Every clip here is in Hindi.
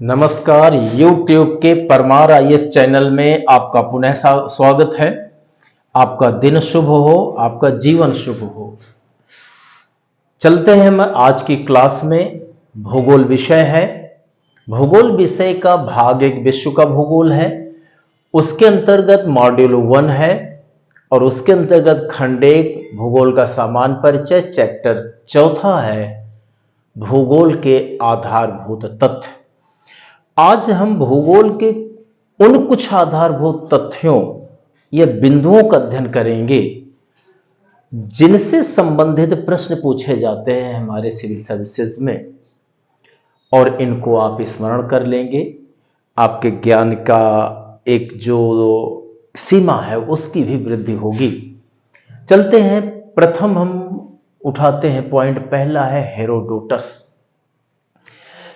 नमस्कार। YouTube के परमार आईएएस चैनल में आपका पुनः स्वागत है। आपका दिन शुभ हो, आपका जीवन शुभ हो। चलते हैं हम आज की क्लास में। भूगोल विषय है। भूगोल विषय का भाग एक विश्व का भूगोल है, उसके अंतर्गत मॉड्यूल 1 है और उसके अंतर्गत खंड 1 भूगोल का सामान्य परिचय चैप्टर 4 है भूगोल के आधारभूत तथ्य। आज हम भूगोल के उन कुछ आधारभूत तथ्यों या बिंदुओं का अध्ययन करेंगे जिनसे संबंधित प्रश्न पूछे जाते हैं हमारे सिविल सर्विसेज में, और इनको आप स्मरण कर लेंगे। आपके ज्ञान का एक जो सीमा है उसकी भी वृद्धि होगी। चलते हैं। प्रथम हम उठाते हैं पॉइंट, पहला है हेरोडोटस।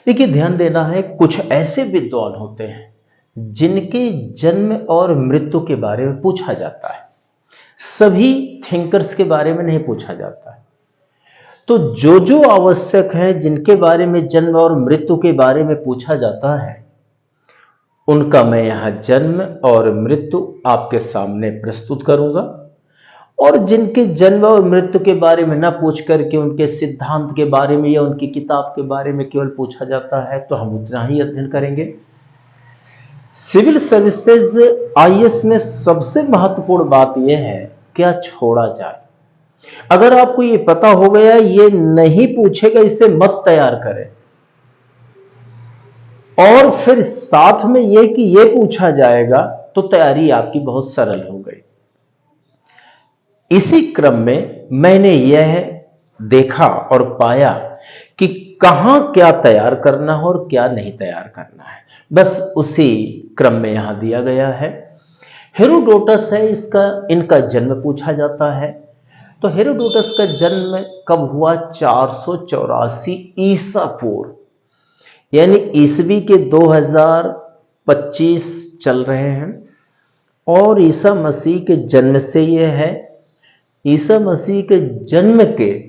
देखिए, ध्यान देना है, कुछ ऐसे विद्वान होते हैं जिनके जन्म और मृत्यु के बारे में पूछा जाता है। सभी थिंकर्स के बारे में नहीं पूछा जाता है। तो जो जो आवश्यक है, जिनके बारे में जन्म और मृत्यु के बारे में पूछा जाता है, उनका मैं यहां जन्म और मृत्यु आपके सामने प्रस्तुत करूंगा। और जिनके जन्म और मृत्यु के बारे में ना पूछ करके उनके सिद्धांत के बारे में या उनकी किताब के बारे में केवल पूछा जाता है, तो हम उतना ही अध्ययन करेंगे। सिविल सर्विसेज आईएएस में सबसे महत्वपूर्ण बात यह है, क्या छोड़ा जाए। अगर आपको ये पता हो गया ये नहीं पूछेगा, इसे मत तैयार करें। और फिर साथ में यह कि यह पूछा जाएगा, तो तैयारी आपकी बहुत सरल हो गई। इसी क्रम में मैंने यह देखा और पाया कि कहां क्या तैयार करना है और क्या नहीं तैयार करना है, बस उसी क्रम में यहां दिया गया है। हेरोडोटस है, इनका जन्म पूछा जाता है। तो हेरोडोटस का जन्म कब हुआ? 484 ईसा पूर्व, यानी ईसवी के 2025 चल रहे हैं। और ईसा मसीह के जन्म से यह है, ईसा मसीह के जन्म के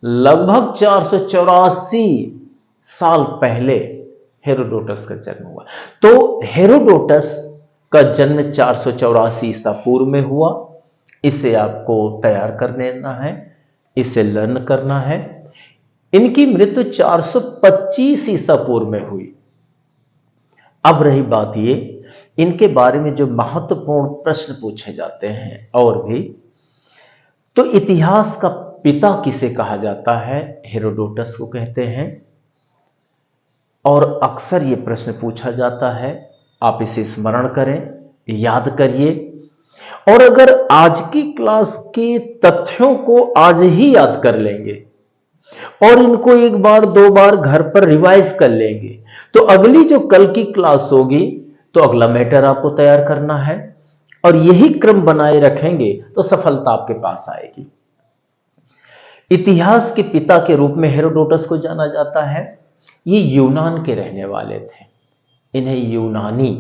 लगभग 484 साल पहले हेरोडोटस का जन्म हुआ। तो हेरोडोटस का जन्म 484 ईसा पूर्व में हुआ। इसे आपको तैयार कर लेना है, इसे लर्न करना है। इनकी मृत्यु 425 ईसा पूर्व में हुई। अब रही बात ये, इनके बारे में जो महत्वपूर्ण प्रश्न पूछे जाते हैं और भी, तो इतिहास का पिता किसे कहा जाता है? हेरोडोटस को कहते हैं। और अक्सर यह प्रश्न पूछा जाता है, आप इसे स्मरण करें, याद करिए। और अगर आज की क्लास के तथ्यों को आज ही याद कर लेंगे और इनको एक बार दो बार घर पर रिवाइज कर लेंगे, तो अगली जो कल की क्लास होगी, तो अगला मैटर आपको तैयार करना है। और यही क्रम बनाए रखेंगे तो सफलता आपके पास आएगी। इतिहास के पिता के रूप में हेरोडोटस को जाना जाता है। ये यूनान के रहने वाले थे, इन्हें यूनानी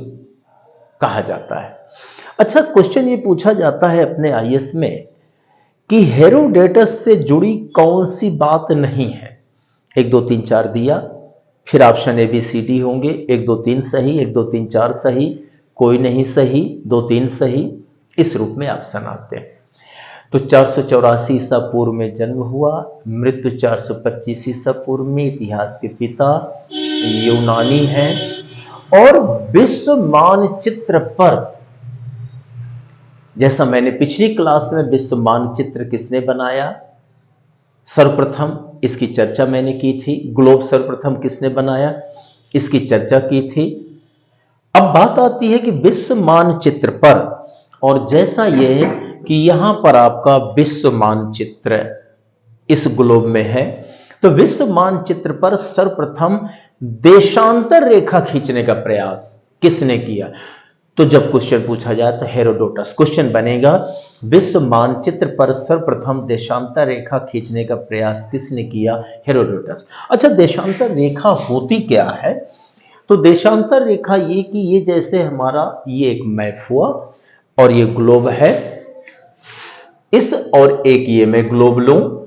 कहा जाता है। अच्छा, क्वेश्चन ये पूछा जाता है अपने आईएएस में कि हेरोडोटस से जुड़ी कौन सी बात नहीं है। 1 2 3 4 दिया, फिर ऑप्शन ABCD होंगे, 1 2 3 सही, 1 2 3 4 सही, कोई नहीं सही, 2 3 सही, इस रूप में ऑप्शन आते हैं। तो 484 ईसा पूर्व में जन्म हुआ, मृत्यु 425 ईसा पूर्व में। इतिहास के पिता यूनानी हैं। और विश्व मानचित्र पर, जैसा मैंने पिछली क्लास में विश्व मानचित्र किसने बनाया सर्वप्रथम, इसकी चर्चा मैंने की थी। ग्लोब सर्वप्रथम किसने बनाया, इसकी चर्चा की थी। अब बात आती है कि विश्व मानचित्र पर, और जैसा यह कि यहां पर आपका विश्व मानचित्र इस ग्लोब में है, तो विश्व मानचित्र पर सर्वप्रथम देशांतर रेखा खींचने का प्रयास किसने किया? तो जब क्वेश्चन पूछा जाए तो हेरोडोटस। क्वेश्चन बनेगा, विश्व मानचित्र पर सर्वप्रथम देशांतर रेखा खींचने का प्रयास किसने किया? हेरोडोटस। अच्छा, देशांतर रेखा होती क्या है? तो देशांतर रेखा ये कि ये जैसे हमारा ये एक मैप हुआ और ये ग्लोब है, इस और एक ये मैं ग्लोब लूं,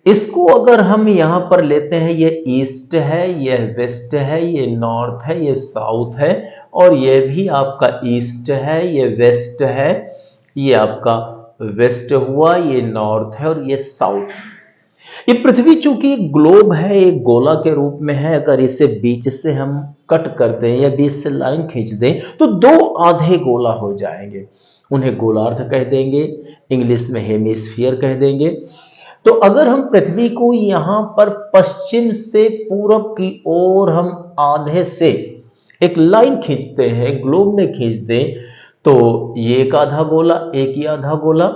इसको अगर हम यहां पर लेते हैं, ये ईस्ट है, यह वेस्ट है, ये नॉर्थ है, ये साउथ है, और ये भी आपका ईस्ट है, ये वेस्ट है, ये आपका वेस्ट हुआ, ये नॉर्थ है और ये साउथ है। ये पृथ्वी चूंकि एक ग्लोब है, एक गोला के रूप में है, अगर इसे बीच से हम कट कर दें या बीच से लाइन खींच दें तो दो आधे गोला हो जाएंगे। उन्हें गोलार्ध कह देंगे, इंग्लिश में हेमिस्फीयर कह देंगे। तो अगर हम पृथ्वी को यहां पर पश्चिम से पूरब की ओर हम आधे से एक लाइन खींचते हैं, ग्लोब में खींच दें, तो ये एक आधा गोला, एक ही आधा गोला,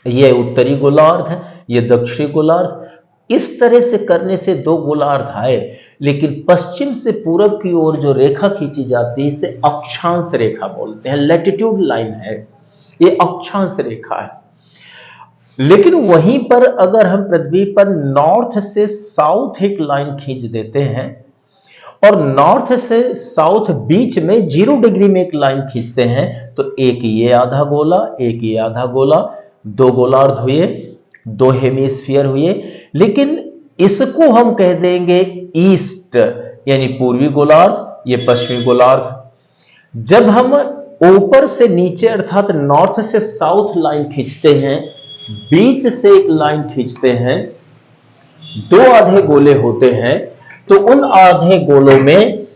ये उत्तरी गोलार्ध है, ये दक्षिणी गोलार्ध। इस तरह से करने से दो गोलार्ध आए, लेकिन पश्चिम से पूरब की ओर जो रेखा खींची जाती है इसे अक्षांश रेखा बोलते हैं, लैटिट्यूड लाइन है, ये अक्षांश रेखा है। लेकिन वहीं पर अगर हम पृथ्वी पर नॉर्थ से साउथ एक लाइन खींच देते हैं और नॉर्थ से साउथ बीच में 0 डिग्री में एक लाइन खींचते हैं, तो एक ये आधा गोला, एक ये आधा गोला, दो गोलार्ध हुए, दो हेमिस्फीयर हुए। लेकिन इसको हम कह देंगे ईस्ट, यानी पूर्वी गोलार्ध, ये पश्चिमी गोलार्ध। जब हम ऊपर से नीचे अर्थात नॉर्थ से साउथ लाइन खींचते हैं, बीच से एक लाइन खींचते हैं, दो आधे गोले होते हैं, तो उन आधे गोलों में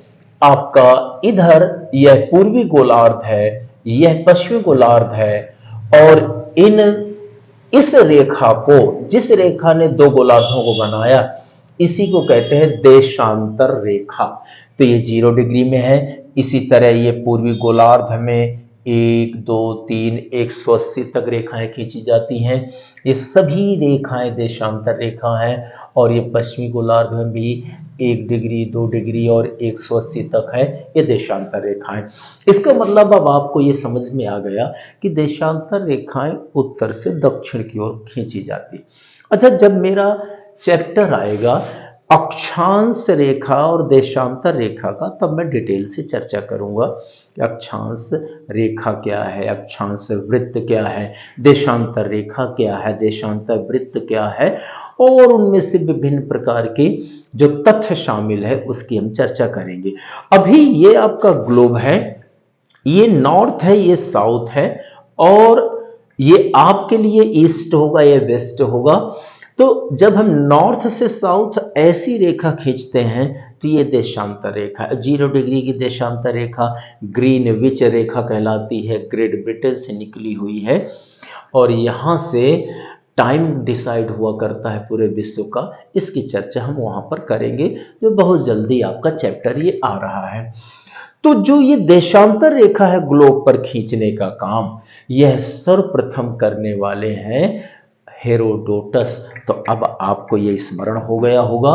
आपका इधर यह पूर्वी गोलार्ध है, यह पश्चिमी गोलार्ध है, और इस रेखा को, जिस रेखा ने दो गोलार्धों को बनाया, इसी को कहते हैं देशांतर रेखा। तो ये 0 डिग्री में है। इसी तरह ये पूर्वी गोलार्ध में 1 2 3 180 तक रेखाएं खींची जाती हैं। ये सभी रेखाएं देशांतर रेखा हैं। और ये पश्चिमी गोलार्ध में भी 1 डिग्री 2 डिग्री और 180 तक है, ये देशांतर रेखाएं। इसका मतलब अब आपको ये समझ में आ गया कि देशांतर रेखाएं उत्तर से दक्षिण की ओर खींची जाती। अच्छा, जब मेरा चैप्टर आएगा अक्षांश रेखा और देशांतर रेखा का, तब मैं डिटेल से चर्चा करूंगा कि अक्षांश रेखा क्या है, अक्षांश वृत्त क्या है, देशांतर रेखा क्या है, देशांतर वृत्त क्या है, और उनमें से विभिन्न प्रकार के जो तथ्य शामिल है उसकी हम चर्चा करेंगे। अभी ये आपका ग्लोब है, ये नॉर्थ है, ये साउथ है, और ये आपके लिए ईस्ट होगा, ये वेस्ट होगा। तो जब हम नॉर्थ से साउथ ऐसी रेखा खींचते हैं तो ये देशांतर रेखा, 0 डिग्री की देशांतर रेखा ग्रीनविच रेखा कहलाती है, ग्रेट ब्रिटेन से निकली हुई है। और यहाँ से टाइम डिसाइड हुआ करता है पूरे विश्व का, इसकी चर्चा हम वहाँ पर करेंगे, जो बहुत जल्दी आपका चैप्टर ये आ रहा है। तो जो ये देशांतर रेखा है ग्लोब पर खींचने का काम, यह सर्वप्रथम करने वाले हैं हेरोडोटस। तो अब आपको ये स्मरण हो गया होगा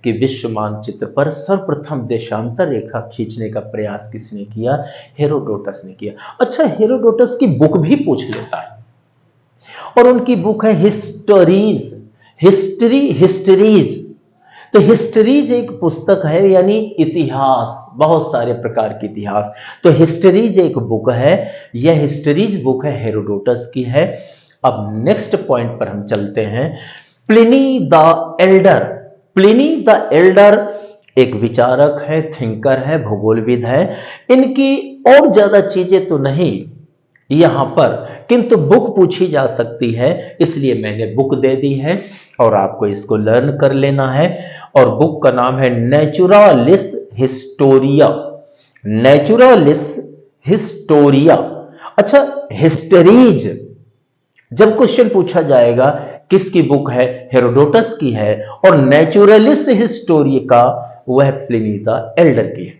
कि विश्व मानचित्र पर सर्वप्रथम देशांतर रेखा खींचने का प्रयास किसने किया? हेरोडोटस ने किया। अच्छा, हेरोडोटस की बुक भी पूछ लेता है, और उनकी बुक है हिस्टोरीज, हिस्टरीज। तो हिस्टरीज एक पुस्तक है, यानी इतिहास, बहुत सारे प्रकार के इतिहास। तो हिस्टरीज एक बुक है, यह हिस्टरीज बुक है हेरोडोटस की है। अब नेक्स्ट पॉइंट पर हम चलते हैं। Pliny the Elder. Pliny the Elder एक विचारक है, थिंकर है, भूगोलविद है। इनकी और ज्यादा चीजें तो नहीं यहां पर, किंतु बुक पूछी जा सकती है, इसलिए मैंने बुक दे दी है और आपको इसको लर्न कर लेना है। और बुक का नाम है नेचुरालिस हिस्टोरिया। नेचुरालिस हिस्टोरिया। अच्छा, हिस्टरीज जब क्वेश्चन पूछा जाएगा किसकी बुक है, हेरोडोटस की है, और नेचुरलिस हिस्टोरिया का वह प्लिनी द एल्डर की है।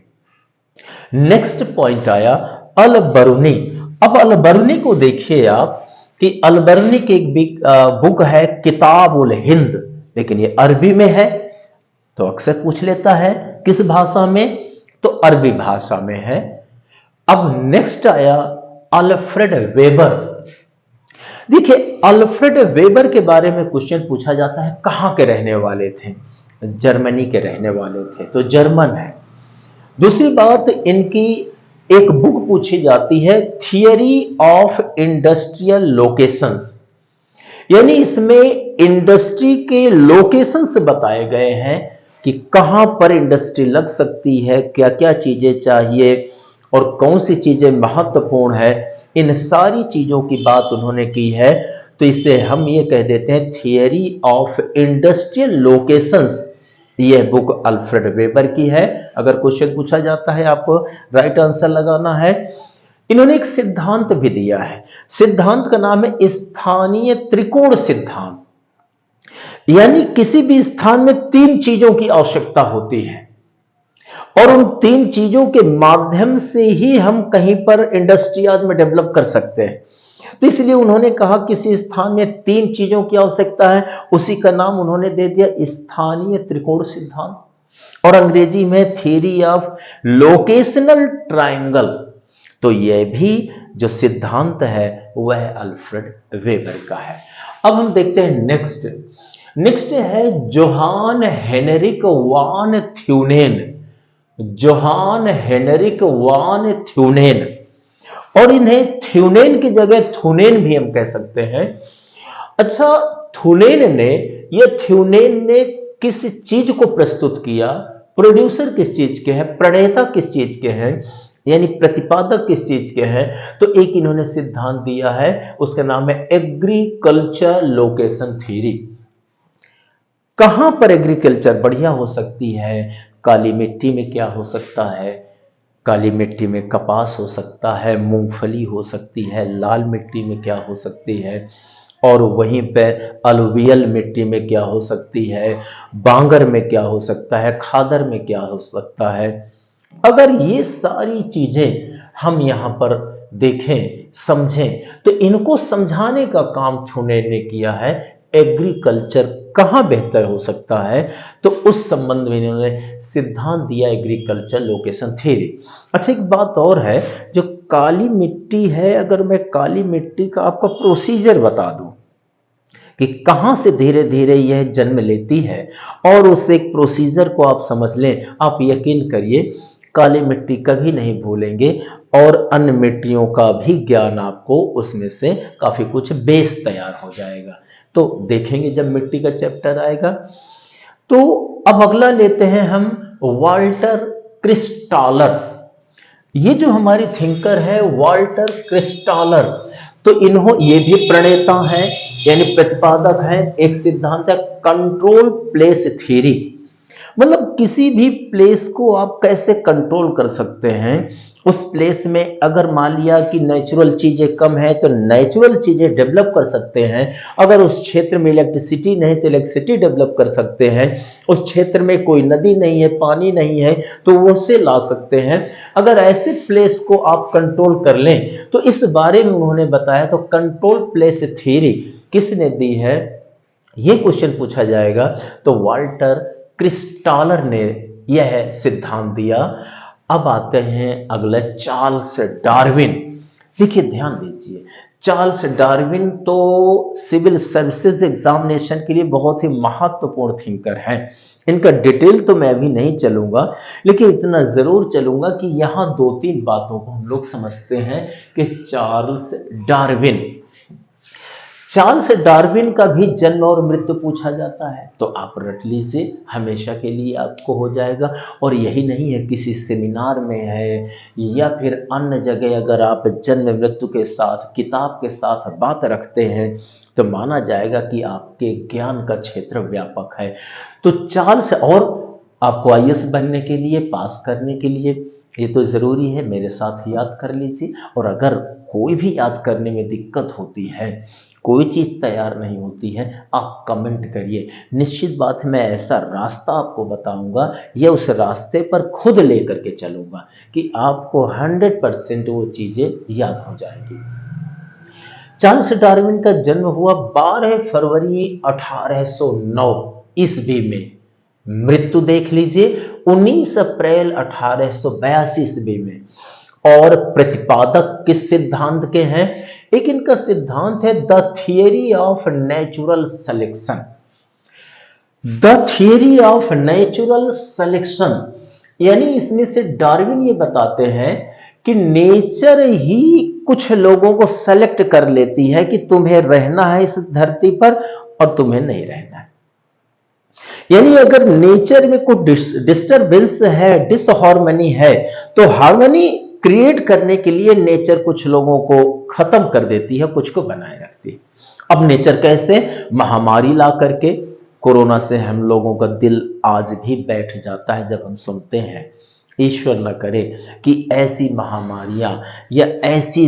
नेक्स्ट पॉइंट आया अल-बरूनी। अब अल-बरूनी को देखिए आप कि अल-बरूनी की एक बुक है किताबुल हिंद, लेकिन ये अरबी में है, तो अक्सर पूछ लेता है किस भाषा में, तो अरबी भाषा में है। अब नेक्स्ट आया अल्फ्रेड वेबर। देखिए, अल्फ्रेड वेबर के बारे में क्वेश्चन पूछा जाता है, कहां के रहने वाले थे? जर्मनी के रहने वाले थे, तो जर्मन है। दूसरी बात, इनकी एक बुक पूछी जाती है थियरी ऑफ इंडस्ट्रियल लोकेशंस, यानी इसमें इंडस्ट्री के लोकेशंस बताए गए हैं कि कहां पर इंडस्ट्री लग सकती है, क्या क्या चीजें चाहिए और कौन सी चीजें महत्वपूर्ण है, इन सारी चीजों की बात उन्होंने की है। तो इसे हम ये कह देते हैं थियरी ऑफ इंडस्ट्रियल लोकेशंस। यह बुक अल्फ्रेड वेबर की है। अगर क्वेश्चन पूछा जाता है आपको राइट आंसर लगाना है। इन्होंने एक सिद्धांत भी दिया है, सिद्धांत का नाम है स्थानीय त्रिकोण सिद्धांत। यानी किसी भी स्थान में तीन चीजों की आवश्यकता होती है और उन तीन चीजों के माध्यम से ही हम कहीं पर इंडस्ट्री आज में डेवलप कर सकते हैं। तो इसलिए उन्होंने कहा किसी स्थान में तीन चीजों की आवश्यकता है, उसी का नाम उन्होंने दे दिया स्थानीय त्रिकोण सिद्धांत और अंग्रेजी में थ्योरी ऑफ लोकेशनल ट्रायंगल। तो यह भी जो सिद्धांत है वह अल्फ्रेड वेबर का है। अब हम देखते हैं नेक्स्ट है जोहान हेनरिक वान थ्यूनेन। जोहान हेनरिक वान थ्यूनेन, और इन्हें थ्यूनेन की जगह थुनेन भी हम कह सकते हैं। अच्छा, थ्यूनेन ने किस चीज को प्रस्तुत किया, प्रोड्यूसर किस चीज के हैं, प्रणेता किस चीज के हैं, यानी प्रतिपादक किस चीज के हैं। तो एक इन्होंने सिद्धांत दिया है, उसका नाम है एग्रीकल्चर लोकेशन थ्योरी। कहां पर एग्रीकल्चर बढ़िया हो सकती है, काली मिट्टी में क्या हो सकता है, काली मिट्टी में कपास हो सकता है, मूंगफली हो सकती है, लाल मिट्टी में क्या हो सकती है, और वहीं पे अलुवियल मिट्टी में क्या हो सकती है, बांगर में क्या हो सकता है, खादर में क्या हो सकता है। अगर ये सारी चीजें हम यहाँ पर देखें समझें तो इनको समझाने का काम थ्यूनेन ने किया है। एग्रीकल्चर कहाँ बेहतर हो सकता है, तो उस संबंध में इन्होंने सिद्धांत दिया एग्रीकल्चर लोकेशन थ्योरी। अच्छा, एक बात और है, जो काली मिट्टी है, अगर मैं काली मिट्टी का आपको प्रोसीजर बता दूं कि कहां से धीरे धीरे यह जन्म लेती है और उस एक प्रोसीजर को आप समझ लें, आप यकीन करिए काली मिट्टी कभी नहीं भूलेंगे और अन्य मिट्टियों का भी ज्ञान आपको उसमें से काफी कुछ बेस तैयार हो जाएगा। तो देखेंगे जब मिट्टी का चैप्टर आएगा। तो अब अगला लेते हैं हम वाल्टर क्रिस्टालर। ये जो हमारी थिंकर है वाल्टर क्रिस्टालर, तो ये भी प्रणेता है यानी प्रतिपादक है। एक सिद्धांत है कंट्रोल प्लेस थ्योरी, मतलब किसी भी प्लेस को आप कैसे कंट्रोल कर सकते हैं। उस प्लेस में अगर मान लिया कि नेचुरल चीजें कम है तो नेचुरल चीजें डेवलप कर सकते हैं। अगर उस क्षेत्र में इलेक्ट्रिसिटी नहीं तो इलेक्ट्रिसिटी डेवलप कर सकते हैं। उस क्षेत्र में कोई नदी नहीं है, पानी नहीं है, तो वो से ला सकते हैं। अगर ऐसे प्लेस को आप कंट्रोल कर लें तो इस बारे में उन्होंने बताया। तो कंट्रोल प्लेस थ्योरी किसने दी है, ये क्वेश्चन पूछा जाएगा। तो वाल्टर क्रिस्टालर ने यह सिद्धांत दिया। अब आते हैं अगले चार्ल्स डार्विन। देखिए ध्यान दीजिए, चार्ल्स डार्विन तो सिविल सर्विसेज एग्जामिनेशन के लिए बहुत ही महत्वपूर्ण थिंकर हैं। इनका डिटेल तो मैं अभी नहीं चलूंगा, लेकिन इतना जरूर चलूंगा कि यहां दो तीन बातों को हम लोग समझते हैं कि चार्ल्स डार्विन का भी जन्म और मृत्यु पूछा जाता है, तो आप रट लीजिए, हमेशा के लिए आपको हो जाएगा। और यही नहीं है, किसी सेमिनार में है या फिर अन्य जगह अगर आप जन्म मृत्यु के साथ किताब के साथ बात रखते हैं तो माना जाएगा कि आपके ज्ञान का क्षेत्र व्यापक है। तो चार्ल्स, और आपको आईएएस बनने के लिए, पास करने के लिए ये तो ज़रूरी है, मेरे साथ याद कर लीजिए। और अगर कोई भी याद करने में दिक्कत होती है, कोई चीज़ तैयार नहीं होती है, आप कमेंट करिए। निश्चित बात है मैं ऐसा रास्ता आपको बताऊंगा या उस रास्ते पर खुद लेकर के चलूंगा कि आपको 100% वो चीज़ें याद हो जाएंगी। चार्ल्स डार्विन का जन्म हुआ 12 फरवरी 1809 ईस्वी में। मृत्यु देख लीजिए 19 अप्रैल 1882 ईस्वी में। और प्रतिपादक किस सिद्धांत के हैं, एक इनका सिद्धांत है the theory of natural selection. The theory of natural selection यानी इसमें से डार्विन ये बताते हैं कि नेचर ही कुछ लोगों को सेलेक्ट कर लेती है कि तुम्हें रहना है इस धरती पर और तुम्हें नहीं रहना है। यानी अगर नेचर में कुछ डिस्टरबेंस है, डिसहार्मनी है, तो हार्मनी क्रिएट करने के लिए नेचर कुछ लोगों को खत्म कर देती है, कुछ को बनाए रखती है। अब नेचर कैसे? महामारी ला करके। कोरोना से हम लोगों का दिल आज भी बैठ जाता है जब हम सुनते हैं। ईश्वर न करे कि ऐसी महामारियां या ऐसी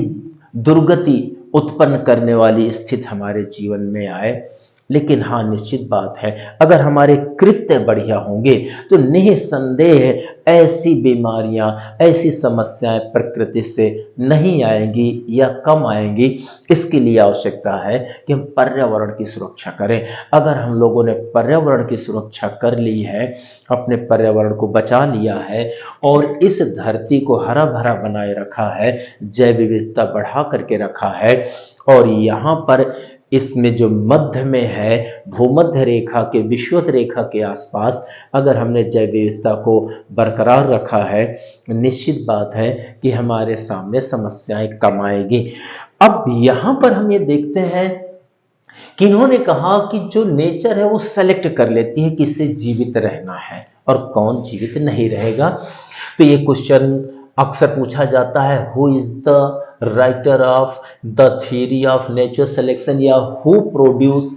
दुर्गति उत्पन्न करने वाली स्थिति हमारे जीवन में आए। लेकिन हाँ, निश्चित बात है, अगर हमारे कृत्य बढ़िया होंगे तो निसंदेह ऐसी बीमारियां, ऐसी समस्याएं प्रकृति से नहीं आएंगी या कम आएंगी। इसके लिए आवश्यकता है कि हम पर्यावरण की सुरक्षा करें। अगर हम लोगों ने पर्यावरण की सुरक्षा कर ली है, अपने पर्यावरण को बचा लिया है और इस धरती को हरा भरा बनाए रखा है, जैव विविधता बढ़ा करके रखा है, और यहाँ पर इसमें जो मध्य में है, भूमध्य रेखा के, विषुवत रेखा के आसपास अगर हमने जैव विविधता को बरकरार रखा है, निश्चित बात है कि हमारे सामने समस्याएं कम आएगी। अब यहाँ पर हम ये देखते हैं कि इन्होंने कहा कि जो नेचर है वो सेलेक्ट कर लेती है किससे जीवित रहना है और कौन जीवित नहीं रहेगा। तो ये क्वेश्चन अक्सर पूछा जाता है, who is the writer of the theory of nature selection, या who produce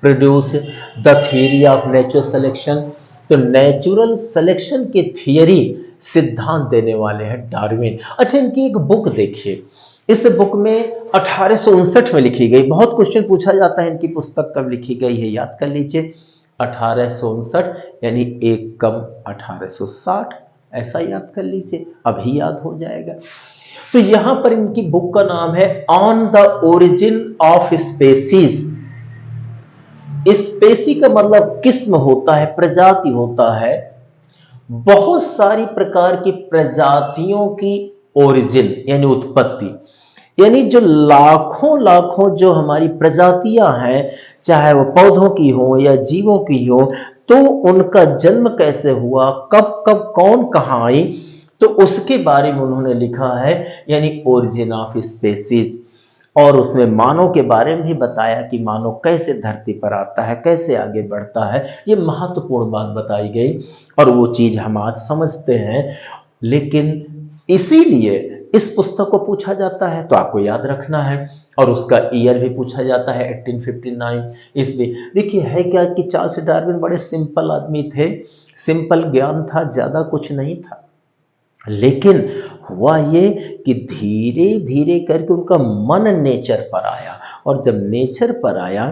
the theory of nature selection. तो नेचुरल सिलेक्शन के थियरी, सिद्धांत देने वाले हैं डार्विन। अच्छा, इनकी एक बुक देखिए, इस बुक में 1859 में लिखी गई। बहुत क्वेश्चन पूछा जाता है इनकी पुस्तक कब लिखी गई है, याद कर लीजिए। 1859 यानी 1 कम 1860, ऐसा याद कर लीजिए, अभी याद हो जाएगा। तो यहां पर इनकी बुक का नाम है on the origin of species. Species का मतलब किस्म होता है, प्रजाति होता है। बहुत सारी प्रकार की प्रजातियों की ओरिजिन यानी उत्पत्ति, यानी जो लाखों लाखों जो हमारी प्रजातियां हैं, चाहे वो पौधों की हो या जीवों की हो, तो उनका जन्म कैसे हुआ, कब कब कौन कहां आई, तो उसके बारे में उन्होंने लिखा है, यानी ओरिजिन ऑफ स्पेसीज। और उसमें मानव के बारे में भी बताया कि मानव कैसे धरती पर आता है, कैसे आगे बढ़ता है। ये महत्वपूर्ण बात बताई गई और वो चीज हम आज समझते हैं। लेकिन इसीलिए इस पुस्तक को पूछा जाता है, तो आपको याद रखना है, और उसका ईयर भी पूछा जाता है 1859 ईस्वी। देखिए है क्या कि चार्ल्स डार्विन बड़े सिंपल आदमी थे, सिंपल ज्ञान था, ज्यादा कुछ नहीं था। लेकिन हुआ ये कि धीरे धीरे करके उनका मन नेचर पर आया, और जब नेचर पर आया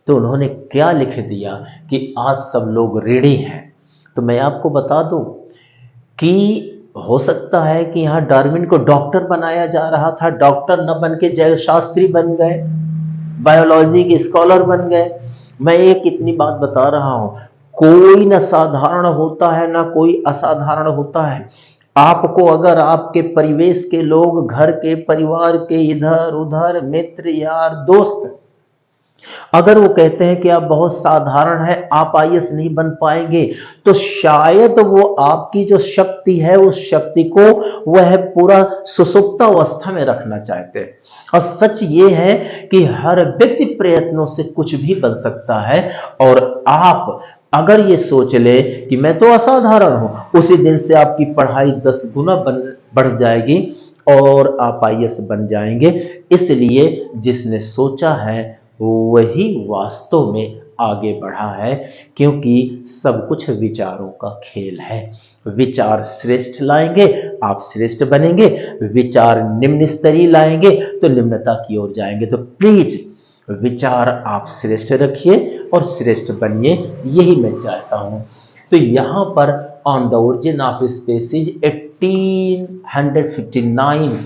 तो उन्होंने क्या लिख दिया कि आज सब लोग ऋणी हैं। तो मैं आपको बता दूं कि हो सकता है कि यहाँ डार्विन को डॉक्टर बनाया जा रहा था, डॉक्टर न बन के जैव शास्त्री बन गए, बायोलॉजी के स्कॉलर बन गए। मैं एक इतनी बात बता रहा हूं, कोई न साधारण होता है ना कोई असाधारण होता है। आपको अगर आपके परिवेश के लोग, घर के, परिवार के, इधर उधर मित्र यार दोस्त अगर वो कहते हैं कि आप बहुत साधारण हैं, आप आईएएस नहीं बन पाएंगे, तो शायद वो आपकी जो शक्ति है उस शक्ति को वह पूरा सुसुप्त अवस्था में रखना चाहते हैं। और सच ये है कि हर व्यक्ति प्रयत्नों से कुछ भी बन सकता है। और आप अगर ये सोच ले कि मैं तो असाधारण हूं, उसी दिन से आपकी पढ़ाई 10 गुना बढ़ जाएगी और आप आईएएस बन जाएंगे। इसलिए जिसने सोचा है वही वास्तव में आगे बढ़ा है, क्योंकि सब कुछ विचारों का खेल है। विचार श्रेष्ठ लाएंगे आप श्रेष्ठ बनेंगे, विचार निम्न स्तरीय लाएंगे तो निम्नता की ओर जाएंगे। तो प्लीज विचार आप श्रेष्ठ रखिए और श्रेष्ठ बनिए, यही मैं चाहता हूं। तो यहां पर on the origin of species 1859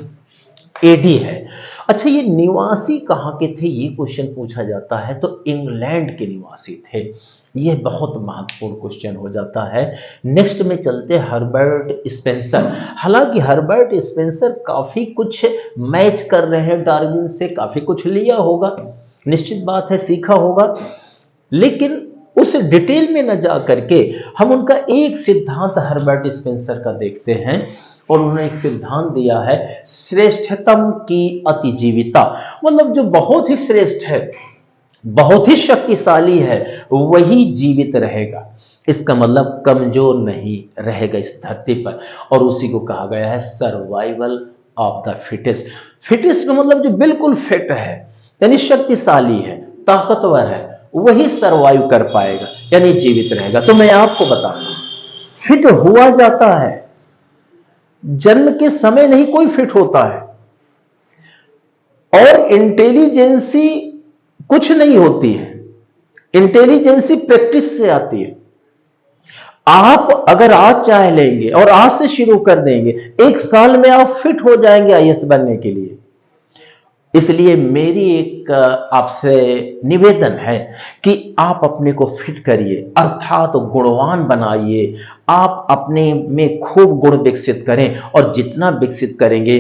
AD है। अच्छा, ये निवासी कहाँ के थे, ये क्वेश्चन पूछा जाता है। तो इंग्लैंड के निवासी थे। ये बहुत महत्वपूर्ण क्वेश्चन हो जाता है। नेक्स्ट में चलते हर्बर्ट स्पेंसर। हालांकि हर्बर्ट स्पेंसर काफी कुछ मैच कर रहे हैं डार्विन से, काफी कुछ लिया होगा, निश्चित बात है, सीखा होगा। लेकिन उस डिटेल में न जा करके हम उनका एक सिद्धांत हर्बर्ट स्पेंसर का देखते हैं। और उन्होंने एक सिद्धांत दिया है, श्रेष्ठतम की अतिजीविता। मतलब जो बहुत ही श्रेष्ठ है, बहुत ही शक्तिशाली है, वही जीवित रहेगा। इसका मतलब कमजोर नहीं रहेगा इस धरती पर, और उसी को कहा गया है survival of the fittest. Fittest का मतलब जो बिल्कुल फिट है, यानी शक्तिशाली है, ताकतवर है, वही सर्वाइव कर पाएगा, यानी जीवित रहेगा। तो मैं आपको बता दूं, फिट हुआ जाता है, जन्म के समय नहीं कोई फिट होता है। और इंटेलिजेंसी कुछ नहीं होती है, इंटेलिजेंसी प्रैक्टिस से आती है। आप अगर आज चाह लेंगे और आज से शुरू कर देंगे, 1 साल में आप फिट हो जाएंगे आईएएस बनने के लिए। इसलिए मेरी एक आपसे निवेदन है कि आप अपने को फिट करिए, अर्थात तो गुणवान बनाइए। आप अपने में खूब गुण विकसित करें, और जितना विकसित करेंगे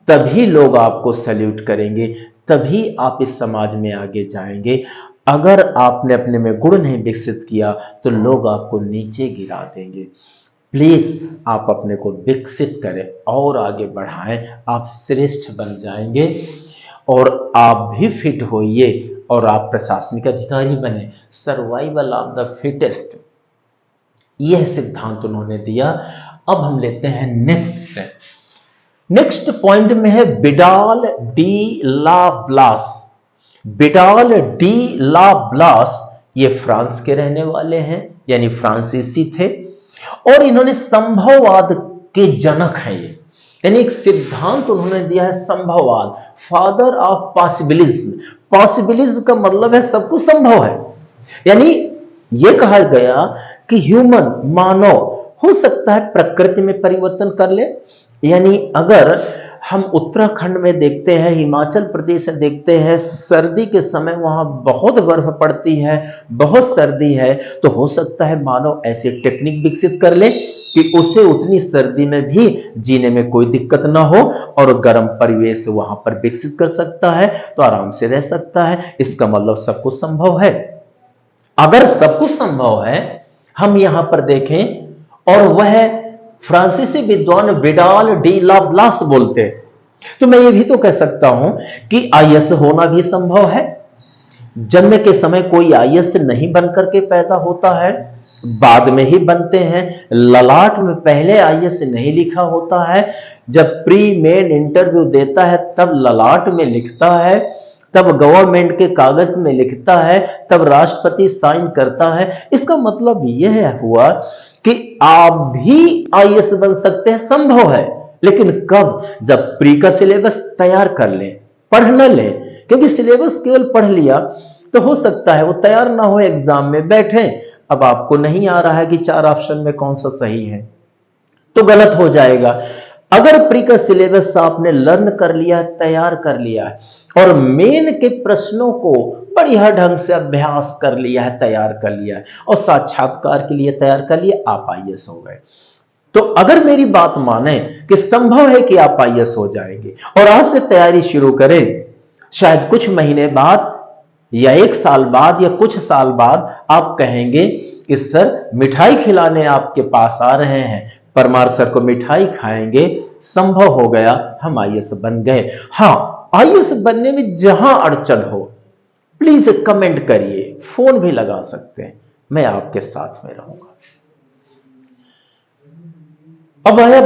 तभी लोग आपको सैल्यूट करेंगे, तभी आप इस समाज में आगे जाएंगे। अगर आपने अपने में गुण नहीं विकसित किया तो लोग आपको नीचे गिरा देंगे। प्लीज आप अपने को विकसित करें और आगे बढ़ाएं, आप श्रेष्ठ बन जाएंगे, और आप भी फिट होइए और आप प्रशासनिक अधिकारी बने। सर्वाइवल ऑफ द फिटेस्ट, यह सिद्धांत उन्होंने दिया। अब हम लेते हैं नेक्स्ट पॉइंट में है विडाल डी ला ब्लास। विडाल डी ला ब्लास ये फ्रांस के रहने वाले हैं, यानी फ्रांसीसी थे, और इन्होंने संभववाद के जनक हैं ये, यानी एक सिद्धांत उन्होंने दिया है संभववाद, फादर ऑफ पॉसिबिलिज्म। पॉसिबिलिज्म का मतलब है सब कुछ संभव है, यानी यह कहा गया कि ह्यूमन, मानव हो सकता है प्रकृति में परिवर्तन कर ले। यानी अगर हम उत्तराखंड में देखते हैं, हिमाचल प्रदेश में देखते हैं, सर्दी के समय वहां बहुत बर्फ पड़ती है, बहुत सर्दी है, तो हो सकता है मानव ऐसी टेक्निक विकसित कर ले कि उसे उतनी सर्दी में भी जीने में कोई दिक्कत ना हो, और गर्म परिवेश वहां पर विकसित कर सकता है, तो आराम से रह सकता है। इसका मतलब सब कुछ संभव है। अगर सब कुछ संभव है, हम यहां पर देखें, और वह फ्रांसीसी विद्वान विडाल डी ला ब्लास बोलते हैं, तो मैं ये भी तो कह सकता हूं कि आईएएस होना भी संभव है। जन्म के समय कोई आईएएस नहीं बनकर के पैदा होता है, बाद में ही बनते हैं। ललाट में पहले आईएएस नहीं लिखा होता है, जब प्री मेन इंटरव्यू देता है तब ललाट में लिखता है, तब गवर्नमेंट के कागज में लिखता है, तब राष्ट्रपति साइन करता है। इसका मतलब यह हुआ कि आप भी आईएएस बन सकते हैं, संभव है, लेकिन कब? जब प्री का सिलेबस तैयार कर लें, पढ़ न लें, क्योंकि सिलेबस केवल पढ़ लिया तो हो सकता है वो तैयार ना हो, एग्जाम में बैठे, अब आपको नहीं आ रहा है कि 4 ऑप्शन में कौन सा सही है, तो गलत हो जाएगा। अगर प्री का सिलेबस आपने लर्न कर लिया, तैयार कर लिया है, और मेन के प्रश्नों को बढ़िया ढंग से अभ्यास कर लिया है, तैयार कर लिया है, और साक्षात्कार के लिए तैयार कर लिया, आप आईएएस हो गए। तो अगर मेरी बात माने कि संभव है कि आप आईएएस हो जाएंगे, और आज से तैयारी शुरू करें, शायद कुछ महीने बाद या 1 साल बाद या कुछ साल बाद आप कहेंगे कि सर मिठाई खिलाने आपके पास आ रहे हैं, परमार सर को मिठाई खाएंगे, संभव हो गया, हम आईएएस बन गए। हां, आईएएस बनने में जहां अड़चन हो प्लीज कमेंट करिए, फोन भी लगा सकते हैं, मैं आपके साथ में रहूंगा। अब आया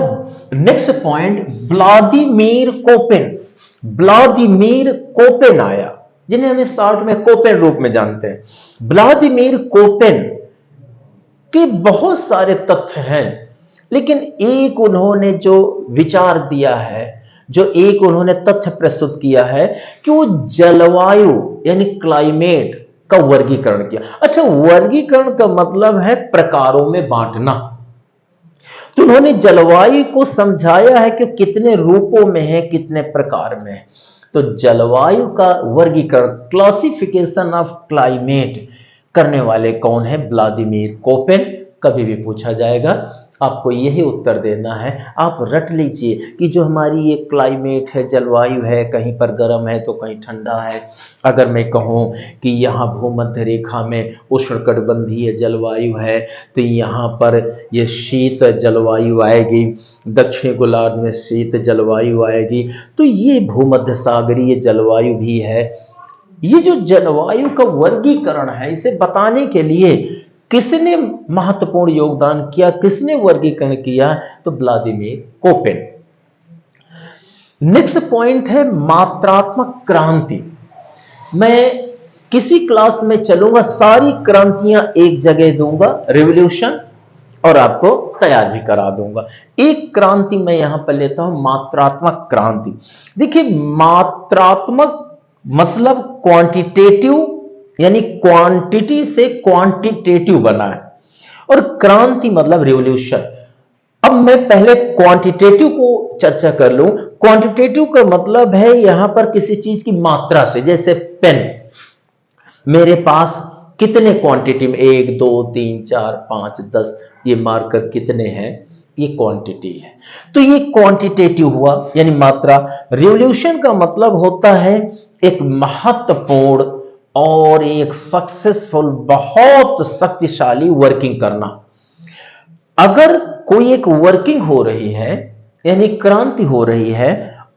next point, Vladimir Koppen. Vladimir Koppen आया, जिन्हें हमें शॉर्ट में कोपेन रूप में जानते हैं। व्लादिमीर कोपेन के बहुत सारे तथ्य हैं, लेकिन एक उन्होंने जो विचार दिया है, जो एक उन्होंने तथ्य प्रस्तुत किया है कि वो जलवायु यानी क्लाइमेट का वर्गीकरण किया। अच्छा, वर्गीकरण का मतलब है प्रकारों में बांटना। तो उन्होंने जलवायु को समझाया है कि कितने रूपों में है, कितने प्रकार में है। तो जलवायु का वर्गीकरण, क्लासिफिकेशन ऑफ क्लाइमेट करने वाले कौन है? Vladimir Koppen. कभी भी पूछा जाएगा, आपको यही उत्तर देना है। आप रट लीजिए कि जो हमारी ये क्लाइमेट है, जलवायु है, कहीं पर गर्म है तो कहीं ठंडा है। अगर मैं कहूँ कि यहाँ भूमध्य रेखा में उष्णकटिबंधीय जलवायु है, तो यहाँ पर ये शीत जलवायु आएगी, दक्षिण गोलार्ध में शीत जलवायु आएगी, तो ये भूमध्य सागरीय जलवायु भी है। ये जो जलवायु का वर्गीकरण है, इसे बताने के लिए किसने महत्वपूर्ण योगदान किया, किसने वर्गीकरण किया? तो व्लादिमीर कोपेन। नेक्स्ट पॉइंट है मात्रात्मक क्रांति। मैं किसी क्लास में चलूंगा, सारी क्रांतियां एक जगह दूंगा, रिवॉल्यूशन, और आपको तैयार भी करा दूंगा। एक क्रांति मैं यहां पर लेता हूं, मात्रात्मक क्रांति। देखिए, मात्रात्मक मतलब क्वांटिटेटिव, यानी क्वांटिटी से क्वांटिटेटिव बना है, और क्रांति मतलब रिवॉल्यूशन। अब मैं पहले क्वांटिटेटिव को चर्चा कर लूं। क्वांटिटेटिव का मतलब है यहां पर किसी चीज की मात्रा से, जैसे पेन, मेरे पास कितने क्वांटिटी में, 1 2 3 4 5 10, ये मार्कर कितने हैं, ये क्वांटिटी है। तो ये क्वांटिटेटिव हुआ, यानी मात्रा। रिवॉल्यूशन का मतलब होता है एक महत्वपूर्ण और एक सक्सेसफुल, बहुत शक्तिशाली वर्किंग करना। अगर कोई एक वर्किंग हो रही है, यानी क्रांति हो रही है,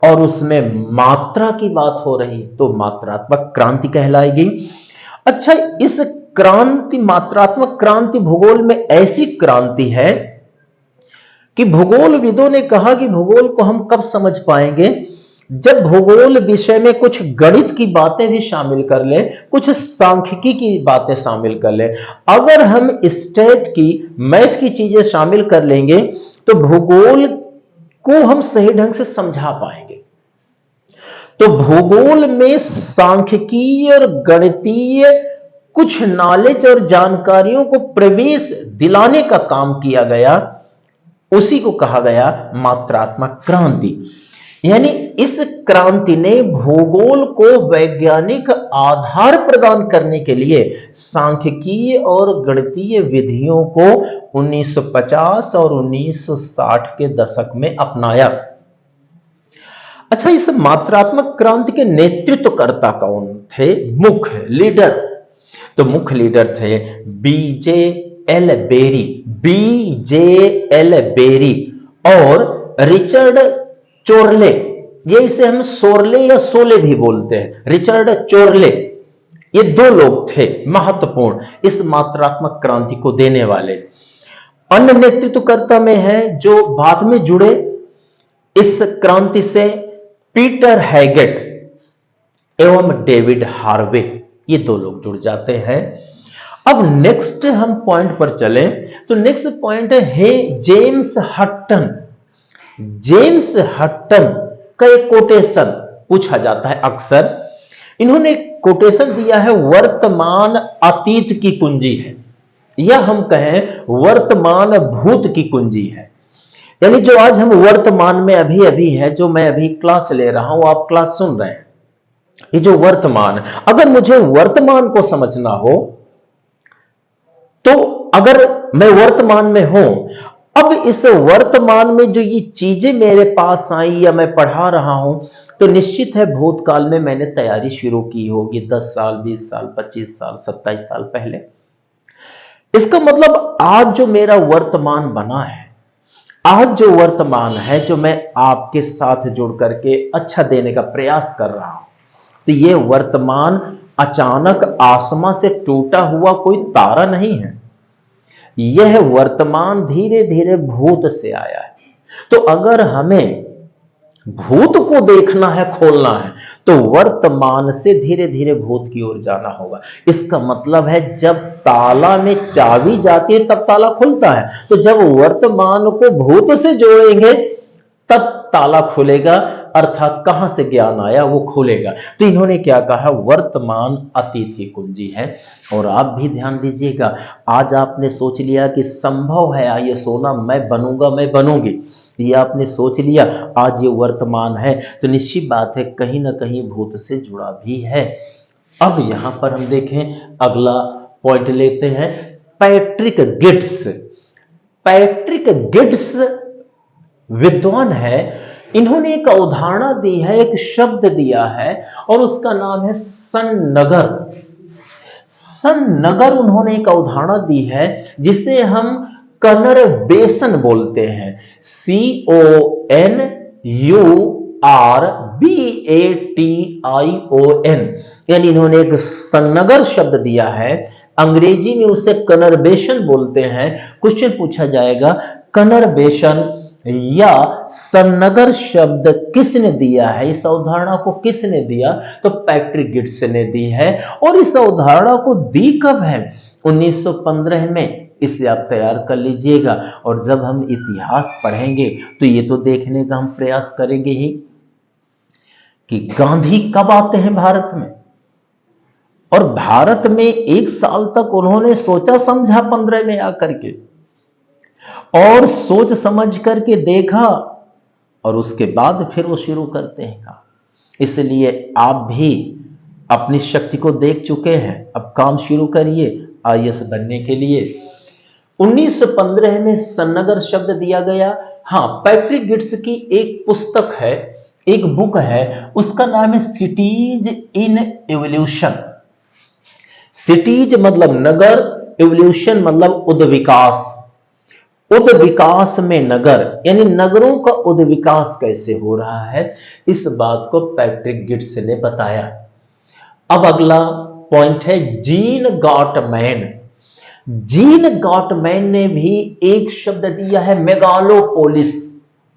और उसमें मात्रा की बात हो रही, तो मात्रात्मक क्रांति कहलाएगी। अच्छा, इस क्रांति, मात्रात्मक क्रांति भूगोल में ऐसी क्रांति है कि भूगोलविदों ने कहा कि भूगोल को हम कब समझ पाएंगे, जब भूगोल विषय में कुछ गणित की बातें भी शामिल कर लें, कुछ सांख्यिकी की बातें शामिल कर लें। अगर हम स्टेट की, मैथ की चीजें शामिल कर लेंगे, तो भूगोल को हम सही ढंग से समझा पाएंगे। तो भूगोल में सांख्यिकीय और गणितीय कुछ नॉलेज और जानकारियों को प्रवेश दिलाने का काम किया गया, उसी को कहा गया मात्रात्मक क्रांति। यानी इस क्रांति ने भूगोल को वैज्ञानिक आधार प्रदान करने के लिए सांख्यिकीय और गणितीय विधियों को 1950 और 1960 के दशक में अपनाया। अच्छा, इस मात्रात्मक क्रांति के नेतृत्वकर्ता कौन थे? मुख्य लीडर। तो मुख्य लीडर थे बीजे.एल. बेरी, बीजे.एल. बेरी और रिचर्ड चोरले। ये इसे हम सोरले या सोले भी बोलते हैं, रिचर्ड चोरले। ये दो लोग थे महत्वपूर्ण इस मात्रात्मक क्रांति को देने वाले। अन्य नेतृत्वकर्ता में है जो बाद में जुड़े इस क्रांति से, पीटर हैगेट एवं डेविड हार्वे, ये दो लोग जुड़ जाते हैं। अब नेक्स्ट हम पॉइंट पर चलें, तो नेक्स्ट पॉइंट है जेम्स हटन। जेम्स हटन का एक कोटेशन पूछा जाता है अक्सर। इन्होंने कोटेशन दिया है, वर्तमान अतीत की कुंजी है, या हम कहें वर्तमान भूत की कुंजी है। यानी जो आज हम वर्तमान में अभी अभी है, जो मैं अभी क्लास ले रहा हूं, आप क्लास सुन रहे हैं, ये जो वर्तमान, अगर मुझे वर्तमान को समझना हो, तो अगर मैं वर्तमान में हूं, अब इस वर्तमान में जो ये चीजें मेरे पास आई या मैं पढ़ा रहा हूं, तो निश्चित है भूतकाल में मैंने तैयारी शुरू की होगी 10 साल, 20 साल, 25 साल, 27 साल पहले। इसका मतलब आज जो मेरा वर्तमान बना है, आज जो वर्तमान है, जो मैं आपके साथ जुड़ करके अच्छा देने का प्रयास कर रहा हूं, तो ये वर्तमान अचानक आसमां से टूटा हुआ कोई तारा नहीं है। यह वर्तमान धीरे धीरे भूत से आया है। तो अगर हमें भूत को देखना है, खोलना है, तो वर्तमान से धीरे धीरे भूत की ओर जाना होगा। इसका मतलब है जब ताला में चाबी जाती है तब ताला खुलता है, तो जब वर्तमान को भूत से जोड़ेंगे तब ताला खुलेगा, अर्थात कहां से ज्ञान आया वो खुलेगा। तो इन्होंने क्या कहा, वर्तमान अतीत की कुंजी है। और आप भी ध्यान दीजिएगा, आज आपने सोच लिया कि संभव है ये सोना, मैं बनूंगा, मैं बनूंगी, ये आपने सोच लिया, आज ये वर्तमान है, तो निश्चित बात है कहीं ना कहीं भूत से जुड़ा भी है। अब यहां पर हम देखें, अगला पॉइंट लेते हैं, पैट्रिक गिड्स। पैट्रिक गिड्स विद्वान है, इन्होंने एक अवधारणा दी है, एक शब्द दिया है, और उसका नाम है सन्नगर। सन्नगर उन्होंने एक अवधारणा दी है जिसे हम कनरबेशन बोलते हैं, CONURBATION। यानी इन्होंने एक सन्नगर शब्द दिया है अंग्रेजी में उसे कनर्वेशन बोलते हैं। क्वेश्चन पूछा जाएगा कनर्वेशन या सन्नगर शब्द किसने दिया है, इस अवधारणा को किसने दिया, तो पैट्रिक गिब्स ने दी है। और इस अवधारणा को दी कब है, 1915 में। इसे आप तैयार कर लीजिएगा। और जब हम इतिहास पढ़ेंगे तो ये तो देखने का हम प्रयास करेंगे ही कि गांधी कब आते हैं भारत में, और भारत में 1 साल तक उन्होंने सोचा समझा 15 में आकर के, और सोच समझ करके देखा, और उसके बाद फिर वो शुरू करते हैं काम। इसलिए आप भी अपनी शक्ति को देख चुके हैं, अब काम शुरू करिए आईएएस बनने के लिए। 1915 में सन्नगर शब्द दिया गया। हाँ, पैट्रिक गिब्स की एक पुस्तक है, एक बुक है, उसका नाम है सिटीज इन एवोल्यूशन। सिटीज मतलब नगर, एवोल्यूशन मतलब उद्विकास। उद्विकास में नगर, यानी नगरों का उद्विकास कैसे हो रहा है, इस बात को पैट्रिक गिब्स ने बताया। अब अगला पॉइंट है जीन गॉटमैन। जीन गॉटमैन ने भी एक शब्द दिया है megalopolis.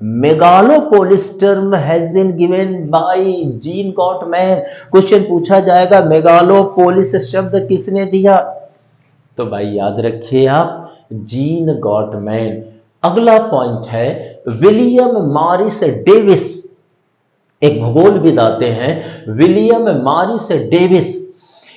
Megalopolis term has been given by Jean Gottmann. Question पूछा जाएगा मेगालोपोलिस शब्द किसने दिया, तो भाई याद रखिए आप, जीन गॉटमैन। अगला पॉइंट है विलियम मॉरिस डेविस। एक भूगोलविद आते हैं विलियम मॉरिस डेविस।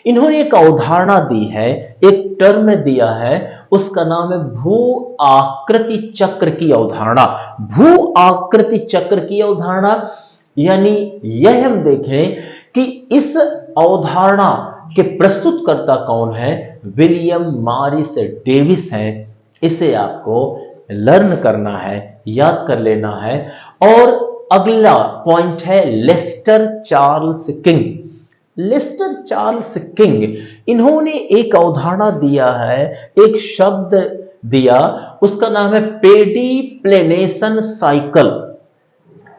इन्होंने एक अवधारणा दी है, एक टर्म दिया है, उसका नाम है भू आकृति चक्र की अवधारणा। भू आकृति चक्र की अवधारणा, यानी यह हम देखें कि इस अवधारणा के प्रस्तुतकर्ता कौन है, विलियम मॉरिस डेविस हैं। इसे आपको लर्न करना है, याद कर लेना है। और अगला पॉइंट है Lester Charles King. Lester Charles King, इन्होंने एक अवधारणा दिया है, एक शब्द दिया, उसका नाम है पेडिप्लेनेशन साइकिल।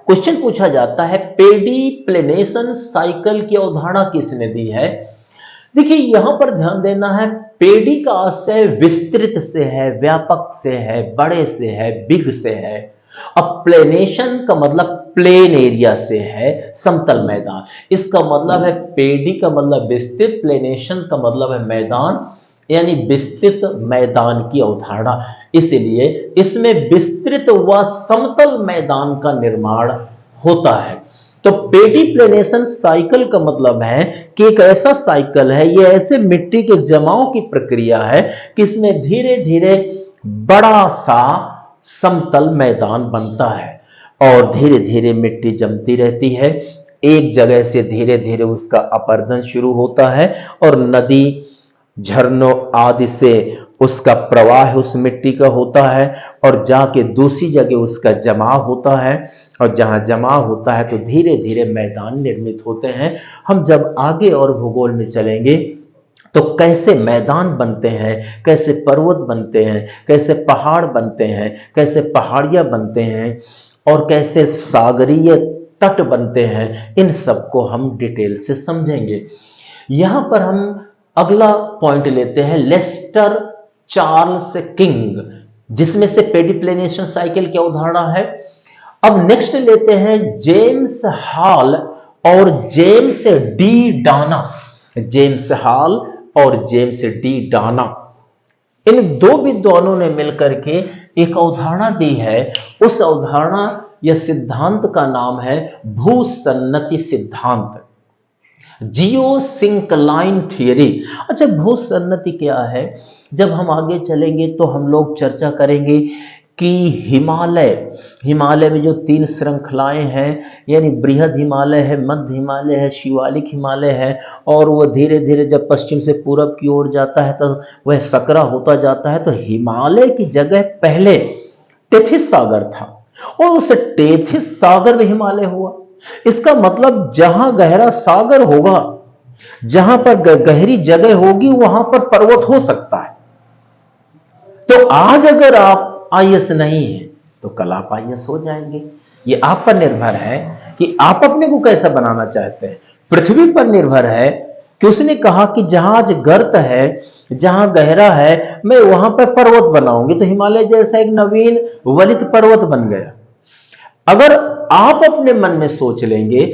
क्वेश्चन पूछा जाता है पेडिप्लेनेशन साइकिल की अवधारणा किसने दी है। देखिए यहां पर ध्यान देना है, पेडी का आशय विस्तृत से है, व्यापक से है, बड़े से है, बिग से है। अब प्लेनेशन का मतलब प्लेन एरिया से है, समतल मैदान। इसका मतलब है पेडी का मतलब विस्तृत, प्लेनेशन का मतलब है मैदान, यानी विस्तृत मैदान की अवधारणा। इसलिए इसमें विस्तृत व समतल मैदान का निर्माण होता है। तो पेडिप्लेनेशन साइकिल का मतलब है कि एक ऐसा साइकिल है, ये ऐसे मिट्टी के जमाव की प्रक्रिया है कि इसमें धीरे धीरे बड़ा सा समतल मैदान बनता है, और धीरे धीरे मिट्टी जमती रहती है। एक जगह से धीरे धीरे उसका अपरदन शुरू होता है, और नदी, झरनों आदि से उसका प्रवाह उस मिट्टी का होता है, और जाके दूसरी जगह उसका जमाव होता है, और जहां जमाव होता है तो धीरे धीरे मैदान निर्मित होते हैं। हम जब आगे और भूगोल में चलेंगे तो कैसे मैदान बनते हैं, कैसे पर्वत बनते हैं, कैसे पहाड़ बनते हैं, कैसे पहाड़ियां बनते हैं, और कैसे सागरीय तट बनते हैं, इन सबको हम डिटेल से समझेंगे। यहां पर हम अगला पॉइंट लेते हैं लेस्टर चार्ल्स किंग, जिसमें से पेडिप्लेनेशन साइकिल की अवधारणा है। अब नेक्स्ट लेते हैं जेम्स हॉल और James D Dana. James hall और जेम्स डी डाना, इन दो विद्वानों ने मिलकर के एक अवधारणा दी है। उस अवधारणा या सिद्धांत का नाम है भूसन्नति सिद्धांत, जियोसिंक्लाइन थियरी। अच्छा, भूसन्नति क्या है, जब हम आगे चलेंगे तो हम लोग चर्चा करेंगे कि हिमालय में जो 3 श्रृंखलाएं हैं, यानी बृहद हिमालय है, मध्य हिमालय है, शिवालिक हिमालय है, और वह धीरे धीरे जब पश्चिम से पूरब की ओर जाता है तो वह सकरा होता जाता है। तो हिमालय की जगह पहले टेथिस सागर था, और उस टेथिस सागर में हिमालय हुआ। इसका मतलब जहां गहरा सागर होगा, जहां पर गहरी जगह होगी, वहां पर पर्वत हो सकता है। तो आज अगर आप आईएएस नहीं है तो कल आप आईएएस हो जाएंगे। ये आप पर निर्भर है कि आप अपने को कैसा बनाना चाहते हैं। पृथ्वी पर निर्भर है कि उसने कहा कि जहां आज गर्त है, जहां गहरा है, मैं वहां पर पर्वत बनाऊंगी। तो हिमालय जैसा एक नवीन वलित पर्वत बन गया। अगर आप अपने मन में सोच लेंगे,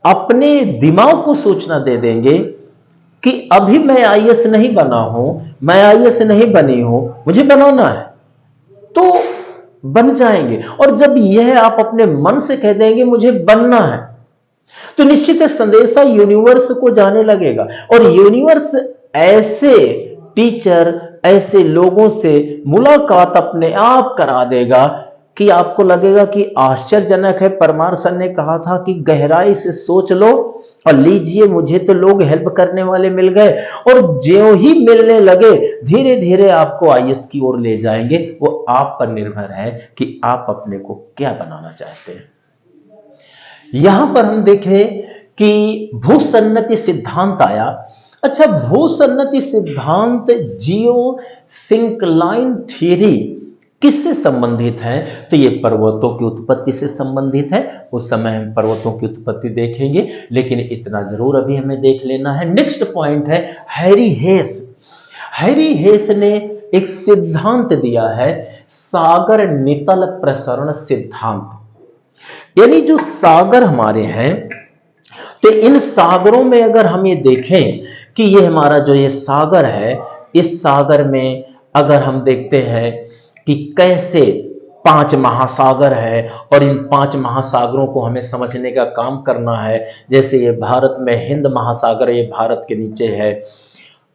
अपने दिमाग को सूचना दे देंगे कि अभी मैं आईएएस नहीं बना हूं, मैं आईएएस नहीं बनी हूं, मुझे बनाना है, तो बन जाएंगे। और जब यह आप अपने मन से कह देंगे मुझे बनना है, तो निश्चित है संदेशा यूनिवर्स को जाने लगेगा। और यूनिवर्स ऐसे टीचर, ऐसे लोगों से मुलाकात अपने आप करा देगा कि आपको लगेगा कि आश्चर्यजनक है। परमार सर ने कहा था कि गहराई से सोच लो और लीजिए, मुझे तो लोग हेल्प करने वाले मिल गए, और ज्यों ही मिलने लगे धीरे धीरे आपको आईएएस की ओर ले जाएंगे। वो आप पर निर्भर है कि आप अपने को क्या बनाना चाहते हैं। यहां पर हम देखें कि भूसन्नति सिद्धांत आया। अच्छा, भूसन्नति सिद्धांत जियो सिंक्लाइन थ्योरी किससे संबंधित है? तो ये पर्वतों की उत्पत्ति से संबंधित है। उस समय हम पर्वतों की उत्पत्ति देखेंगे, लेकिन इतना जरूर अभी हमें देख लेना है। नेक्स्ट पॉइंट है हैरी हेस। हैरी हेस ने एक सिद्धांत दिया है, सागर नितल प्रसरण सिद्धांत। यानी जो सागर हमारे हैं, तो इन सागरों में अगर हम ये देखें कि ये हमारा जो ये सागर है, इस सागर में अगर हम देखते हैं कि कैसे 5 महासागर है, और इन 5 महासागरों को हमें समझने का काम करना है। जैसे ये भारत में हिंद महासागर, ये भारत के नीचे है।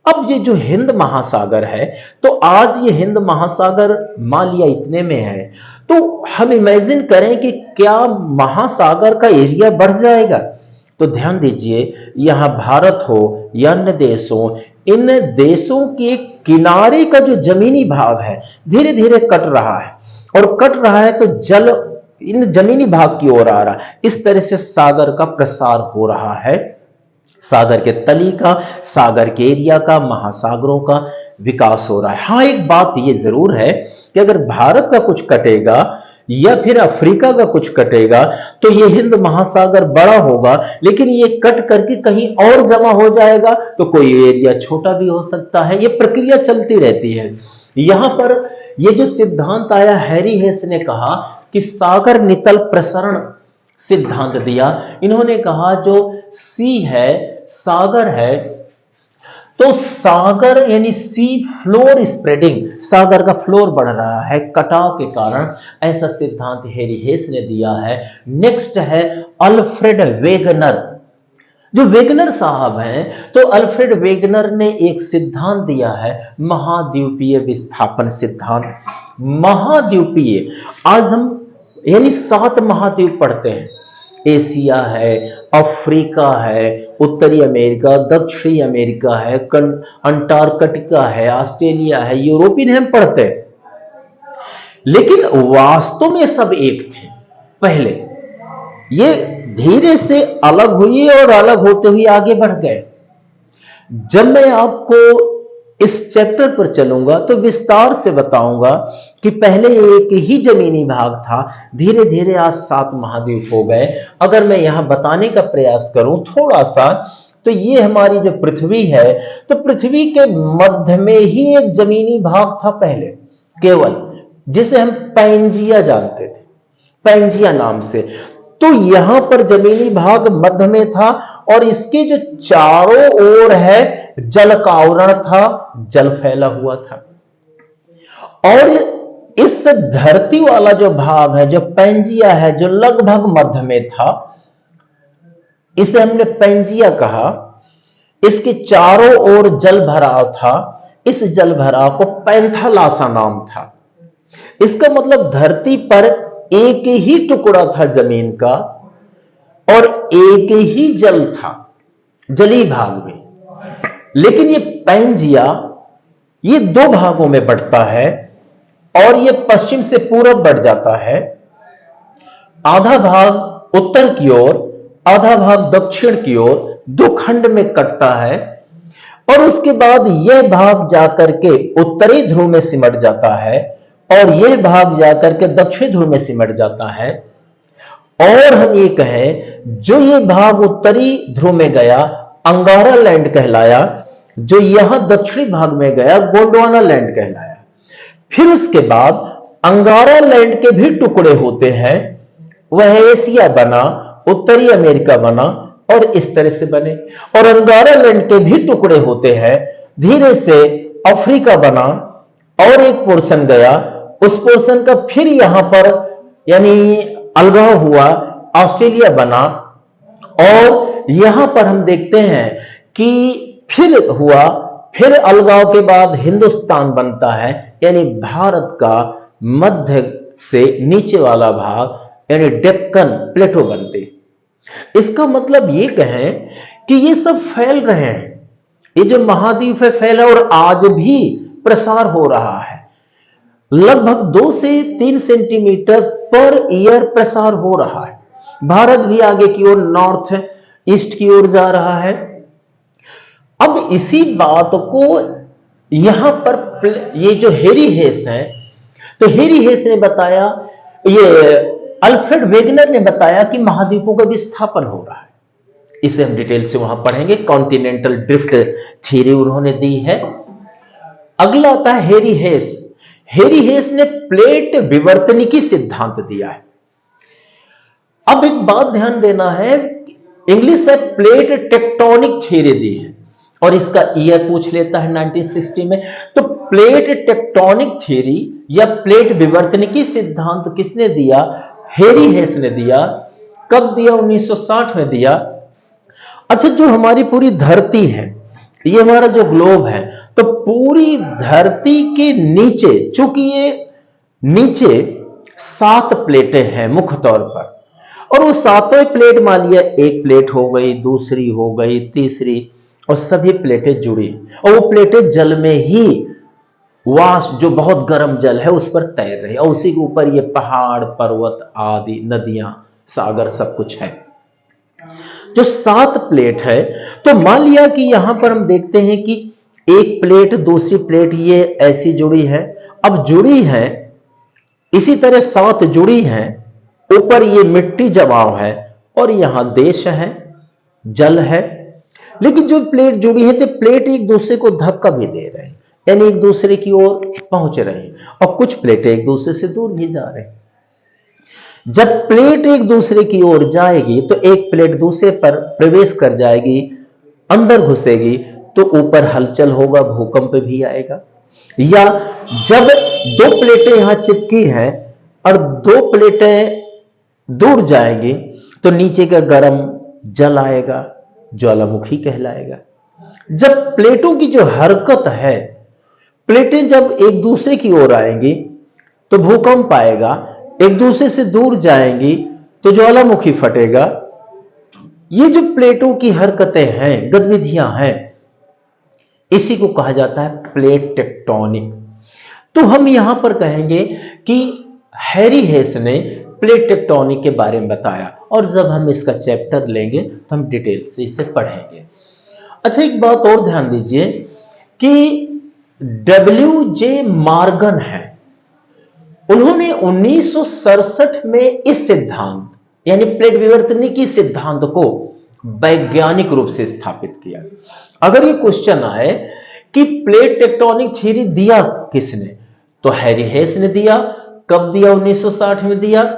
अब ये जो हिंद महासागर है, तो आज ये हिंद महासागर मान लिया इतने में है, तो हम इमेजिन करें कि क्या महासागर का एरिया बढ़ जाएगा? तो ध्यान दीजिए, यहां भारत हो या अन्य देश हो, इन देशों के किनारे का जो जमीनी भाग है धीरे धीरे कट रहा है, और कट रहा है तो जल इन जमीनी भाग की ओर आ रहा है। इस तरह से सागर का प्रसार हो रहा है, सागर के तली का, सागर के एरिया का, महासागरों का विकास हो रहा है। हाँ, एक बात ये जरूर है कि अगर भारत का कुछ कटेगा या फिर अफ्रीका का कुछ कटेगा, तो ये हिंद महासागर बड़ा होगा, लेकिन ये कट करके कहीं और जमा हो जाएगा, तो कोई एरिया छोटा भी हो सकता है। ये प्रक्रिया चलती रहती है। यहां पर ये जो सिद्धांत आया, हैरी हेस ने कहा कि सागर नितल प्रसरण सिद्धांत दिया। इन्होंने कहा जो सी है, सागर है, तो सागर यानी सी फ्लोर स्प्रेडिंग, सागर का फ्लोर बढ़ रहा है कटाव के कारण, ऐसा सिद्धांत हैरी हेस ने दिया है। नेक्स्ट है अल्फ्रेड वेगनर। जो वेगनर साहब हैं, तो अल्फ्रेड वेगनर ने एक सिद्धांत दिया है, महाद्वीपीय विस्थापन सिद्धांत। महाद्वीपीय, आज हम यानी 7 महाद्वीप पढ़ते हैं। एशिया है, अफ्रीका है, उत्तरी अमेरिका, दक्षिणी अमेरिका है, अंटार्कटिका है, ऑस्ट्रेलिया है, यूरोपियन हम पढ़ते हैं, लेकिन वास्तव में सब एक थे पहले। ये धीरे से अलग हुए और अलग होते हुए आगे बढ़ गए। जब मैं आपको इस चैप्टर पर चलूंगा तो विस्तार से बताऊंगा कि पहले एक ही जमीनी भाग था, धीरे धीरे आज 7 महाद्वीप हो गए। अगर मैं यहां बताने का प्रयास करूं थोड़ा सा, तो ये हमारी जो पृथ्वी है, तो पृथ्वी के मध्य में ही एक जमीनी भाग था पहले केवल, जिसे हम पैंजिया जानते थे, पैंजिया नाम से। तो यहां पर जमीनी भाग मध्य में था, और इसके जो चारों ओर है जल का आवरण था, जल फैला हुआ था। और इस धरती वाला जो भाग है, जो पैंजिया है, जो लगभग मध्य में था, इसे हमने पैंजिया कहा। इसके चारों ओर जल भराव था, इस जल भराव को पैंथालासा नाम था। इसका मतलब धरती पर एक ही टुकड़ा था जमीन का, और एक ही जल था जली भाग में। लेकिन ये पैंजिया ये 2 भागों में बढ़ता है, और ये पश्चिम से पूरब बढ़ जाता है। आधा भाग उत्तर की ओर, आधा भाग दक्षिण की ओर, 2 खंड में कटता है। और उसके बाद यह भाग जाकर के उत्तरी ध्रुव में सिमट जाता है, और यह भाग जाकर के दक्षिण ध्रुव में सिमट जाता है। और हम ये कहें, जो ये भाग उत्तरी ध्रुव में गया, अंगारा लैंड कहलाया, जो यहां दक्षिणी भाग में गया गोंडवाना लैंड कहलाया। फिर उसके बाद अंगारा लैंड के भी टुकड़े होते हैं, वह एशिया बना, उत्तरी अमेरिका बना और इस तरह से बने। और अंगारा लैंड के भी टुकड़े होते हैं, धीरे से अफ्रीका बना और एक पोर्शन गया, उस पोर्शन का फिर यहां पर यानी अलगाव हुआ, ऑस्ट्रेलिया बना। और यहां पर हम देखते हैं कि फिर हुआ, फिर अलगाव के बाद हिंदुस्तान बनता है, यानी भारत का मध्य से नीचे वाला भाग यानी डेक्कन प्लेटो बनते। इसका मतलब ये कहें कि ये सब फैल रहे हैं, ये जो महाद्वीप है फैला और आज भी प्रसार हो रहा है। लगभग 2 से 3 सेंटीमीटर पर ईयर प्रसार हो रहा है। भारत भी आगे की ओर नॉर्थ ईस्ट की ओर जा रहा है। अब इसी बात को यहां पर ये जो हेरी हेस है, तो हेरी हेस ने बताया, ये अल्फ्रेड वेगनर ने बताया कि महाद्वीपों का विस्थापन हो रहा है। इसे हम डिटेल से वहां पढ़ेंगे। कॉन्टिनेंटल ड्रिफ्ट थ्योरी उन्होंने दी है। अगला आता है हेरी हेस। हेरी हेस ने प्लेट विवर्तनिकी सिद्धांत दिया है। अब एक बात ध्यान देना है, इंग्लिश है प्लेट टेक्टोनिक थ्योरी दी है और इसका ईयर पूछ लेता है 1960 में। तो प्लेट टेक्टोनिक थ्योरी या प्लेट विवर्तनिकी सिद्धांत किसने दिया? हेरी हेस ने दिया। कब दिया? 1960 में दिया। अच्छा, जो हमारी पूरी धरती है, ये हमारा जो ग्लोब है, तो पूरी धरती के नीचे, चूंकि ये नीचे 7 प्लेटें हैं मुख्य तौर पर, और वो 7वें प्लेट मान लिया, एक प्लेट हो गई, दूसरी हो गई, तीसरी, और सभी प्लेटें जुड़ी, और वो प्लेटें जल में ही वाष्प जो बहुत गर्म जल है उस पर तैर रही, और उसी के ऊपर ये पहाड़, पर्वत आदि, नदियां, सागर सब कुछ है। जो 7 प्लेट है, तो मान लिया कि यहां पर हम देखते हैं कि एक प्लेट दूसरी प्लेट ये ऐसी जुड़ी है। अब जुड़ी है, इसी तरह 7 जुड़ी हैं, ऊपर ये मिट्टी जमाव है और यहां देश है, जल है। लेकिन जो प्लेट जुड़ी है, तो प्लेट एक दूसरे को धक्का भी दे रहे हैं, यानी एक दूसरे की ओर पहुंच रहे हैं, और कुछ प्लेटें एक दूसरे से दूर भी जा रहे हैं। जब प्लेट एक दूसरे की ओर जाएगी तो एक प्लेट दूसरे पर प्रवेश कर जाएगी, अंदर घुसेगी, तो ऊपर हलचल होगा, भूकंप भी आएगा। या जब 2 प्लेटें यहां चिपकी हैं और 2 प्लेटें दूर जाएंगी, तो नीचे का गर्म जल आएगा, ज्वालामुखी कहलाएगा। जब प्लेटों की जो हरकत है, प्लेटें जब एक दूसरे की ओर आएंगी तो भूकंप आएगा, एक दूसरे से दूर जाएंगी तो ज्वालामुखी फटेगा। ये जो प्लेटों की हरकतें हैं, गतिविधियां हैं, इसी को कहा जाता है प्लेट टेक्टोनिक। तो हम यहां पर कहेंगे कि हैरी हेस ने प्लेट टेक्टोनिक के बारे में बताया, और जब हम इसका चैप्टर लेंगे तो हम डिटेल से इसे पढ़ेंगे। अच्छा, एक बात और ध्यान दीजिए कि W.J. मॉर्गन है, उन्होंने 1967 में इस सिद्धांत यानी प्लेट विवर्तनिकी सिद्धांत को वैज्ञानिक रूप से स्थापित किया। अगर ये क्वेश्चन आए कि प्लेट टेक्टोनिक थ्योरी दिया किसने, तो हैरी हेस ने दिया। कब दिया? 1960 में दिया।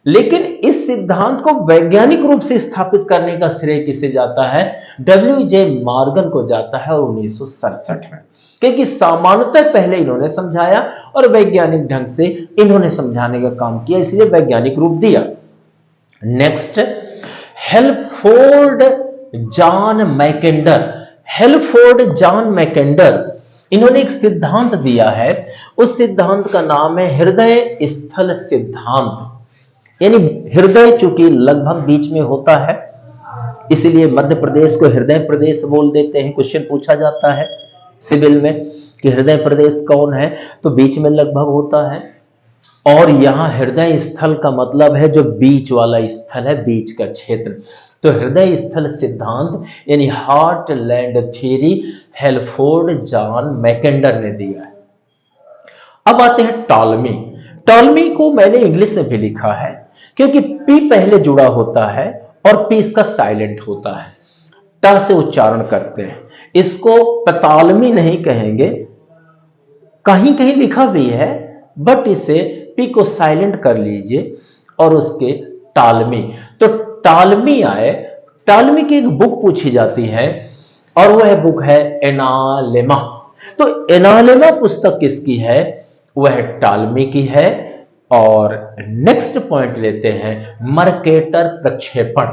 लेकिन इस सिद्धांत को वैज्ञानिक रूप से स्थापित करने का श्रेय किसे जाता है? W.J. मॉर्गन को जाता है, 1967 में, क्योंकि सामान्यतः पहले इन्होंने समझाया और वैज्ञानिक ढंग से इन्होंने समझाने का काम किया, इसलिए वैज्ञानिक रूप दिया। Next, Halford John Mackinder. Halford John Mackinder, इन्होंने एक सिद्धांत दिया है, उस सिद्धांत का नाम है हृदय स्थल सिद्धांत। यानी हृदय चूंकि लगभग बीच में होता है, इसलिए मध्य प्रदेश को हृदय प्रदेश बोल देते हैं। क्वेश्चन पूछा जाता है सिविल में कि हृदय प्रदेश कौन है, तो बीच में लगभग होता है। और यहां हृदय स्थल का मतलब है जो बीच वाला स्थल है, बीच का क्षेत्र। तो हृदय स्थल सिद्धांत यानी heartland theory Halford John Mackinder ने दिया है। अब आते हैं टॉलमी। टॉलमी को मैंने इंग्लिश में भी लिखा है, क्योंकि पी पहले जुड़ा होता है और पी इसका साइलेंट होता है। ट से उच्चारण करते हैं। इसको पैतालमी नहीं कहेंगे, कहीं कहीं लिखा भी है, बट इसे पी को साइलेंट कर लीजिए और उसके टालमी। तो टालमी आए, टालमी की एक बुक पूछी जाती है और वह बुक है एनालेमा। तो एनालेमा पुस्तक किसकी है? वह टालमी की है। और नेक्स्ट पॉइंट लेते हैं, मर्केटर प्रक्षेपण।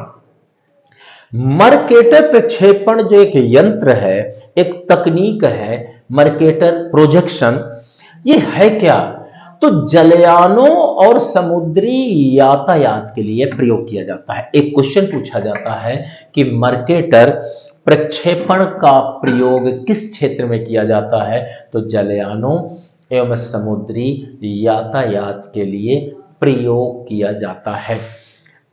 मर्केटर प्रक्षेपण जो एक यंत्र है, एक तकनीक है, मर्केटर प्रोजेक्शन, ये है क्या? तो जलयानों और समुद्री यातायात के लिए प्रयोग किया जाता है। एक क्वेश्चन पूछा जाता है कि मर्केटर प्रक्षेपण का प्रयोग किस क्षेत्र में किया जाता है? तो जलयानों एवं समुद्री यातायात के लिए प्रयोग किया जाता है।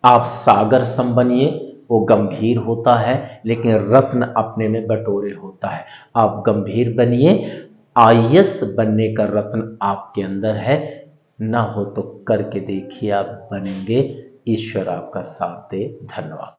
आप सागर सम बनिए, वो गंभीर होता है लेकिन रत्न अपने में बटोरे होता है। आप गंभीर बनिए, आईएएस बनने का रत्न आपके अंदर है, ना हो तो करके देखिए, आप बनेंगे। ईश्वर आपका साथ दे। धन्यवाद।